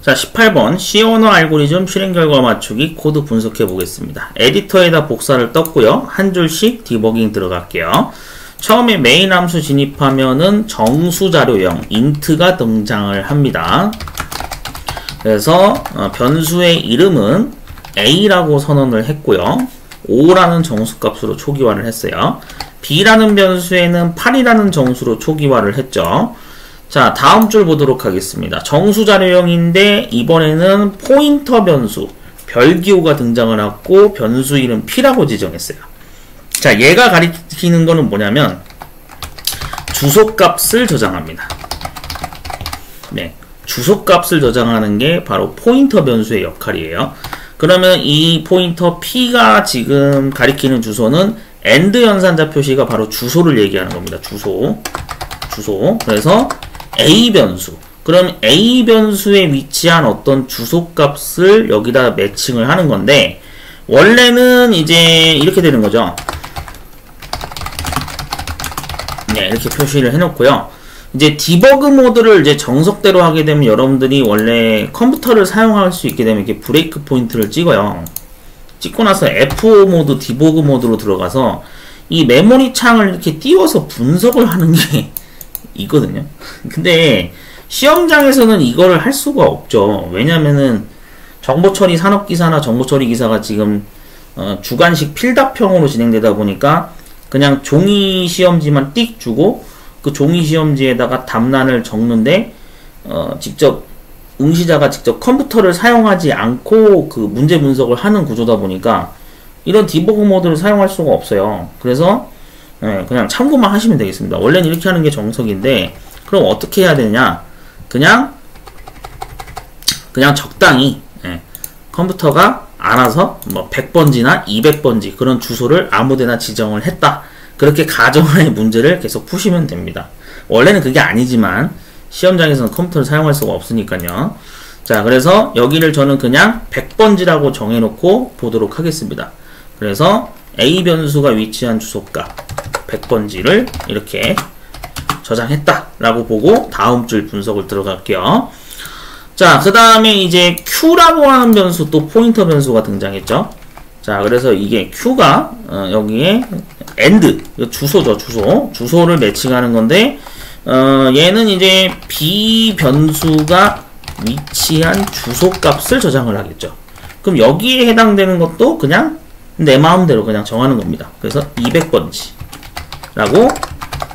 자, 18번 C 언어 알고리즘 실행 결과 맞추기 코드 분석해 보겠습니다. 에디터에다 복사를 떴고요. 한 줄씩 디버깅 들어갈게요. 처음에 메인 함수 진입하면은 정수 자료형 int가 등장을 합니다. 그래서 변수의 이름은 a라고 선언을 했고요. 5라는 정수값으로 초기화를 했어요. b라는 변수에는 8이라는 정수로 초기화를 했죠. 자, 다음 줄 보도록 하겠습니다. 정수 자료형인데 이번에는 포인터 변수 별기호가 등장을 하고 변수 이름 p라고 지정했어요. 자, 얘가 가리키는 거는 뭐냐면 주소값을 저장합니다. 네, 주소값을 저장하는 게 바로 포인터 변수의 역할이에요. 그러면 이 포인터 p가 지금 가리키는 주소는 AND 연산자 표시가 바로 주소를 얘기하는 겁니다. 주소. 그래서 A 변수. 그럼 A 변수에 위치한 어떤 주소값을 여기다 매칭을 하는 건데, 원래는 이제 이렇게 되는 거죠. 네, 이렇게 표시를 해놓고요. 이제 디버그 모드를 이제 정석대로 하게 되면 여러분들이 원래 컴퓨터를 사용할 수 있게 되면 이렇게 브레이크 포인트를 찍어요. 찍고 나서 F5 모드, 디버그 모드로 들어가서 이 메모리 창을 이렇게 띄워서 분석을 하는 게 있거든요. 근데 시험장에서는 이거를 할 수가 없죠. 왜냐면은 정보처리 산업기사나 정보처리 기사가 지금 주관식 필답형으로 진행되다 보니까 그냥 종이 시험지만 띡 주고 그 종이 시험지에다가 답란을 적는데 직접 응시자가 직접 컴퓨터를 사용하지 않고 그 문제 분석을 하는 구조다 보니까 이런 디버그 모드를 사용할 수가 없어요. 그래서 그냥 참고만 하시면 되겠습니다. 원래는 이렇게 하는 게 정석인데, 그럼 어떻게 해야 되냐? 그냥 적당히 컴퓨터가 알아서 뭐 100번지나 200번지 그런 주소를 아무데나 지정을 했다. 그렇게 가정하에 문제를 계속 푸시면 됩니다. 원래는 그게 아니지만 시험장에서는 컴퓨터를 사용할 수가 없으니까요. 자, 그래서 여기를 저는 그냥 100번지라고 정해놓고 보도록 하겠습니다. 그래서 A 변수가 위치한 주소값 100번지를 이렇게 저장했다 라고 보고 다음 줄 분석을 들어갈게요. 자, 그 다음에 이제 Q라고 하는 변수, 또 포인터 변수가 등장했죠. 자, 그래서 이게 Q가 여기에 AND 주소죠. 주소를 매칭하는 건데 얘는 이제 B 변수가 위치한 주소값을 저장을 하겠죠. 그럼 여기에 해당되는 것도 그냥 내 마음대로 그냥 정하는 겁니다. 그래서 200번지 라고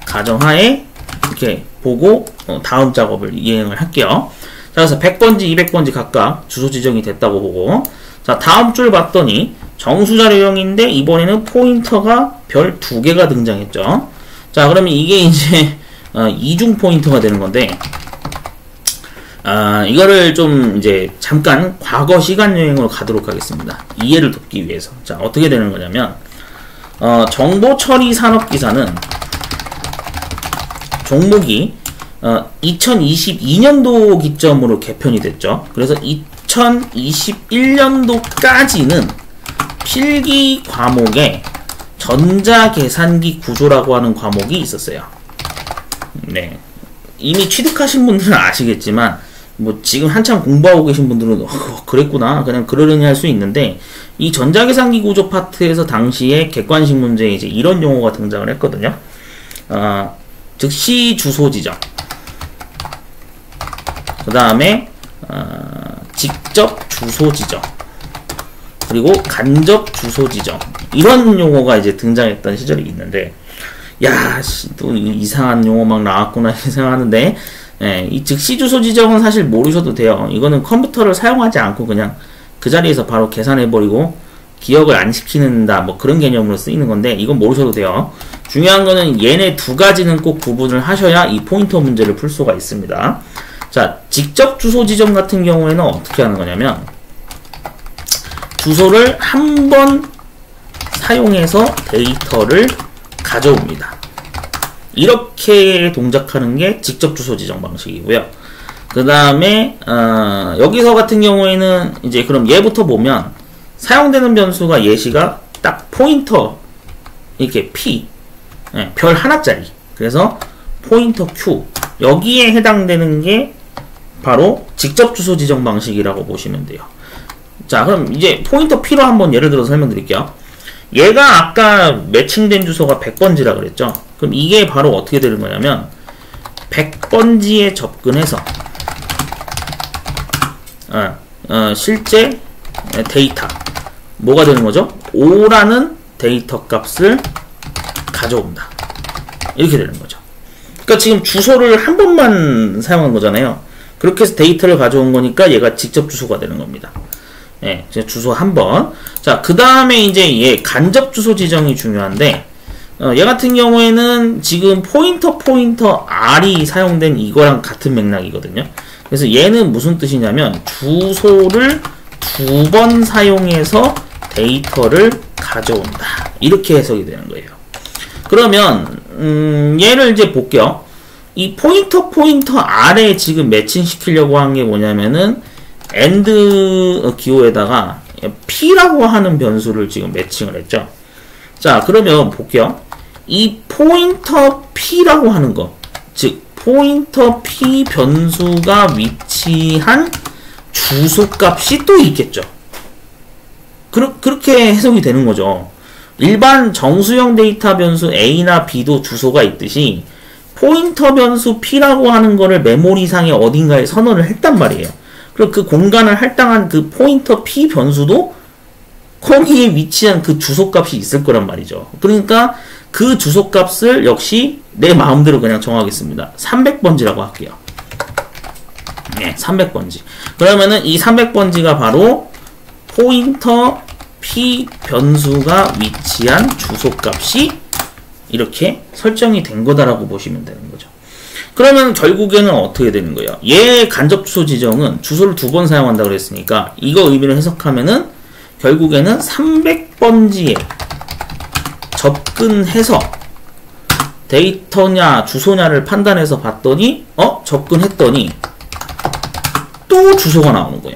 가정하에 이렇게 보고 다음 작업을 이행을 할게요. 자, 그래서 100번지, 200번지 각각 주소 지정이 됐다고 보고, 자, 다음 줄 봤더니 정수 자료형인데 이번에는 포인터가 별 2개가 등장했죠. 자, 그러면 이게 이제 이중 포인터가 되는 건데, 이거를 좀 이제 잠깐 과거 시간 여행으로 가도록 하겠습니다. 이해를 돕기 위해서. 자, 어떻게 되는 거냐면 정보처리 산업기사는 종목이 2022년도 기점으로 개편이 됐죠. 그래서 2021년도까지는 필기 과목에 전자계산기 구조라고 하는 과목이 있었어요. 네, 이미 취득하신 분들은 아시겠지만 뭐 지금 한참 공부하고 계신 분들은 그랬구나 그냥 그러려니 할 수 있는데, 이 전자계산기 구조 파트에서 당시에 객관식 문제에 이제 이런 용어가 등장을 했거든요. 즉시 주소 지정, 그 다음에 직접 주소 지정, 그리고 간접 주소 지정, 이런 용어가 이제 등장했던 시절이 있는데, 야, 또 이상한 용어 막 나왔구나 생각하는데, 이 즉시 주소 지정은 사실 모르셔도 돼요. 이거는 컴퓨터를 사용하지 않고 그냥 그 자리에서 바로 계산해버리고 기억을 안 시키는다, 뭐 그런 개념으로 쓰이는 건데, 이건 모르셔도 돼요. 중요한 거는 얘네 두 가지는 꼭 구분을 하셔야 이 포인터 문제를 풀 수가 있습니다. 자, 직접 주소 지정 같은 경우에는 어떻게 하는 거냐면, 주소를 한 번 사용해서 데이터를 가져옵니다. 이렇게 동작하는 게 직접 주소 지정 방식이고요. 그 다음에 여기서 같은 경우에는 이제 그럼 얘부터 보면 사용되는 변수가 예시가 딱 포인터 이렇게 P 별 하나짜리, 그래서 포인터 Q, 여기에 해당되는 게 바로 직접 주소 지정 방식이라고 보시면 돼요. 자, 그럼 이제 포인터 P로 한번 예를 들어서 설명드릴게요. 얘가 아까 매칭된 주소가 100번지라 그랬죠. 그럼 이게 바로 어떻게 되는 거냐면 100번지에 접근해서 실제 데이터 뭐가 되는 거죠? 5라는 데이터 값을 가져온다. 이렇게 되는 거죠. 그러니까 지금 주소를 한 번만 사용한 거잖아요. 그렇게 해서 데이터를 가져온 거니까 얘가 직접 주소가 되는 겁니다. 예, 주소 한 번. 자, 그 다음에 이제 얘 간접 주소 지정이 중요한데, 얘 같은 경우에는 지금 포인터 R이 사용된 이거랑 같은 맥락이거든요. 그래서 얘는 무슨 뜻이냐면, 주소를 2번 사용해서 데이터를 가져온다. 이렇게 해석이 되는 거예요. 그러면, 얘를 이제 볼게요. 이 포인터 R에 지금 매칭시키려고 한 게 뭐냐면은, AND 기호에다가 P라고 하는 변수를 지금 매칭을 했죠. 자, 그러면 볼게요. 이 포인터 P라고 하는 거, 즉 포인터 P 변수가 위치한 주소값이 또 있겠죠. 그렇게 해석이 되는 거죠. 일반 정수형 데이터 변수 A나 B도 주소가 있듯이 포인터 변수 P라고 하는 거를 메모리상에 어딘가에 선언을 했단 말이에요. 그리고 그 공간을 할당한 그 포인터 P 변수도 거기에 위치한 그 주소값이 있을 거란 말이죠. 그러니까 그 주소값을 역시 내 마음대로 그냥 정하겠습니다. 300번지라고 할게요. 네, 300번지. 그러면은 이 300번지가 바로 포인터 P 변수가 위치한 주소값이 이렇게 설정이 된 거다라고 보시면 되는 거죠. 그러면 결국에는 어떻게 되는 거예요? 얘 간접 주소 지정은 주소를 2번 사용한다 그랬으니까 이거 의미를 해석하면은 결국에는 300번지에 접근해서 데이터냐 주소냐를 판단해서 봤더니 접근했더니 또 주소가 나오는 거예요.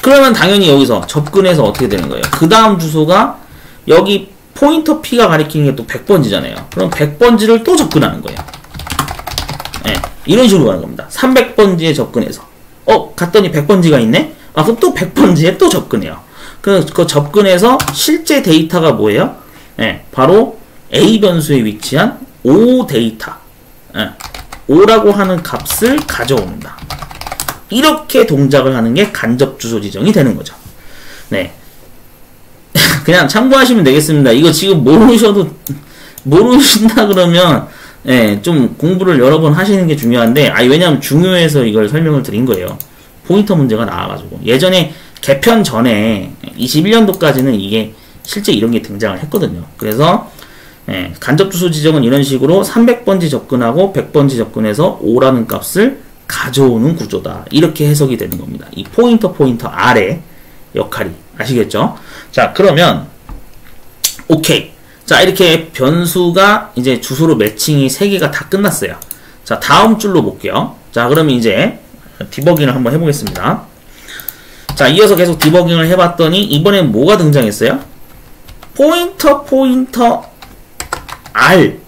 그러면 당연히 여기서 접근해서 어떻게 되는 거예요? 그 다음 주소가 여기 포인터 P가 가리키는 게 또 100번지잖아요. 그럼 100번지를 또 접근하는 거예요. 네, 이런 식으로 가는 겁니다. 300번지에 접근해서 갔더니 100번지가 있네? 그럼 또 100번지에 또 접근해요. 그 접근해서 실제 데이터가 뭐예요? 네, 바로 A 변수에 위치한 O 데이터, O라고 하는 값을 가져온다. 이렇게 동작을 하는 게 간접 주소 지정이 되는 거죠. 네. 그냥 참고하시면 되겠습니다. 이거 지금 모르신다 그러면, 좀 공부를 여러 번 하시는 게 중요한데, 왜냐면 중요해서 이걸 설명을 드린 거예요. 포인터 문제가 나와가지고. 예전에 개편 전에 21년도까지는 이게 실제 이런 게 등장을 했거든요. 그래서, 간접 주소 지정은 이런 식으로 300번지 접근하고 100번지 접근해서 5라는 값을 가져오는 구조다. 이렇게 해석이 되는 겁니다. 이 포인터 R의 역할이. 아시겠죠? 자, 그러면 오케이. 자, 이렇게 변수가 이제 주소로 매칭이 3개가 다 끝났어요. 자, 다음 줄로 볼게요. 자, 그러면 이제 디버깅을 한번 해보겠습니다. 자, 이어서 계속 디버깅을 해봤더니 이번엔 뭐가 등장했어요? 포인터 R.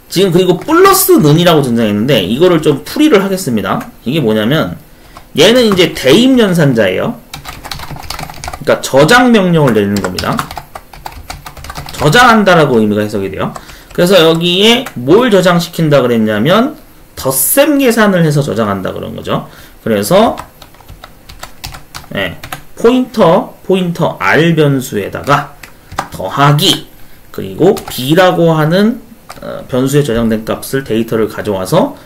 지금 그리고 플러스 는이라고 등장했는데 이거를 좀 풀이를 하겠습니다. 이게 뭐냐면 얘는 이제 대입 연산자예요. 그러니까 저장 명령을 내리는 겁니다. 저장한다라고 의미가 해석이 돼요. 그래서 여기에 뭘 저장시킨다 그랬냐면 덧셈 계산을 해서 저장한다 그런 거죠. 그래서 포인터 R 변수에다가 더하기 그리고 B라고 하는 변수에 저장된 값을 데이터를 가져와서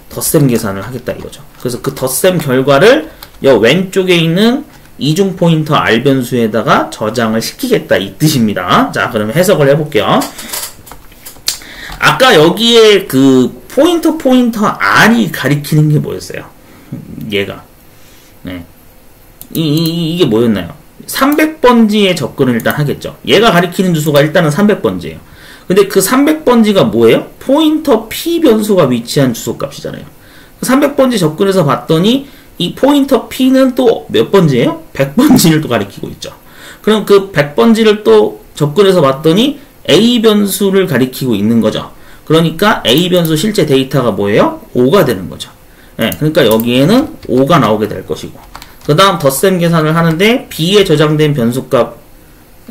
덧셈 계산을 하겠다 이거죠. 그래서 그 덧셈 결과를 여 왼쪽에 있는 이중 포인터 R 변수에다가 저장을 시키겠다 이 뜻입니다. 자, 그러면 해석을 해볼게요. 아까 여기에 그 포인터 R이 가리키는 게 뭐였어요? 얘가. 이게 뭐였나요? 300번지에 접근을 일단 하겠죠. 얘가 가리키는 주소가 일단은 300번지예요. 근데 그 300번지가 뭐예요? 포인터 P 변수가 위치한 주소값이잖아요. 300번지 접근해서 봤더니 이 포인터 P는 또 몇 번지예요? 100번지를 또 가리키고 있죠. 그럼 그 100번지를 또 접근해서 봤더니 A 변수를 가리키고 있는 거죠. 그러니까 A 변수 실제 데이터가 뭐예요? 5가 되는 거죠. 예, 그러니까 여기에는 5가 나오게 될 것이고, 그 다음 덧셈 계산을 하는데 B에 저장된 변수값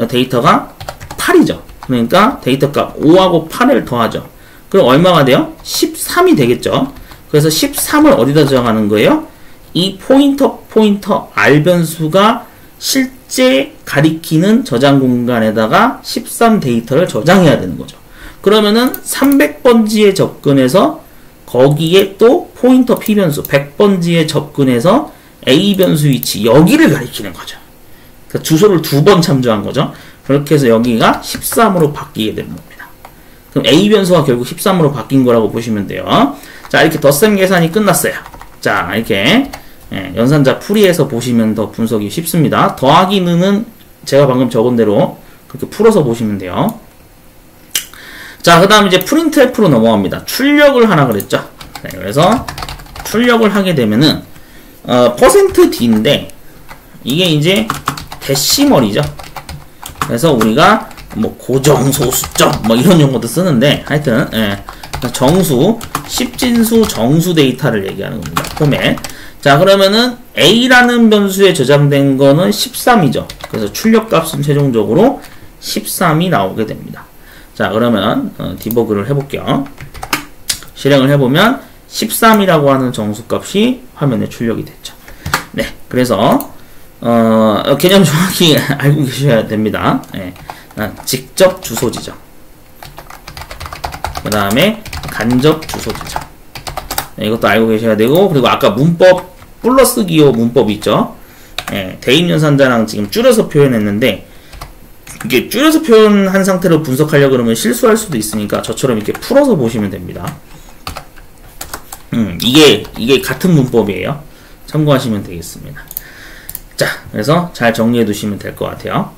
데이터가 8이죠. 그러니까 데이터값 5하고 8을 더하죠. 그럼 얼마가 돼요? 13이 되겠죠. 그래서 13을 어디다 저장하는 거예요? 이 포인터 R 변수가 실제 가리키는 저장 공간에다가 13 데이터를 저장해야 되는 거죠. 그러면은 300번지에 접근해서 거기에 또 포인터 P 변수 100번지에 접근해서 A 변수 위치 여기를 가리키는 거죠. 그러니까 주소를 2번 참조한 거죠. 그렇게 해서 여기가 13으로 바뀌게 되는 겁니다. 그럼 A 변수가 결국 13으로 바뀐 거라고 보시면 돼요. 자, 이렇게 덧셈 계산이 끝났어요. 자, 이렇게 연산자 풀이해서 보시면 더 분석이 쉽습니다. 더하기는 제가 방금 적은 대로 그렇게 풀어서 보시면 돼요. 자, 그 다음 이제 프린트F로 넘어갑니다. 출력을 하나 그랬죠. 네, 그래서 출력을 하게 되면은 %D인데 이게 이제 데시멀이죠. 그래서 우리가 뭐 고정소수점 뭐 이런 용어도 쓰는데 하여튼 정수, 10진수 정수 데이터를 얘기하는 겁니다. 포맷. 자, 그러면은 A라는 변수에 저장된 거는 13이죠. 그래서 출력값은 최종적으로 13이 나오게 됩니다. 자, 그러면 디버그를 해볼게요. 실행을 해보면 13이라고 하는 정수값이 화면에 출력이 됐죠. 네, 그래서 개념 정확히 알고 계셔야 됩니다. 네, 직접 주소 지정, 그 다음에 간접 주소 지정, 네, 이것도 알고 계셔야 되고, 그리고 아까 문법 플러스 기호 문법이 있죠. 네, 대입 연산자랑 지금 줄여서 표현했는데 이게 줄여서 표현한 상태로 분석하려고 그러면 실수할 수도 있으니까 저처럼 이렇게 풀어서 보시면 됩니다. 이게 같은 문법이에요. 참고하시면 되겠습니다. 자, 그래서 잘 정리해 두시면 될 것 같아요.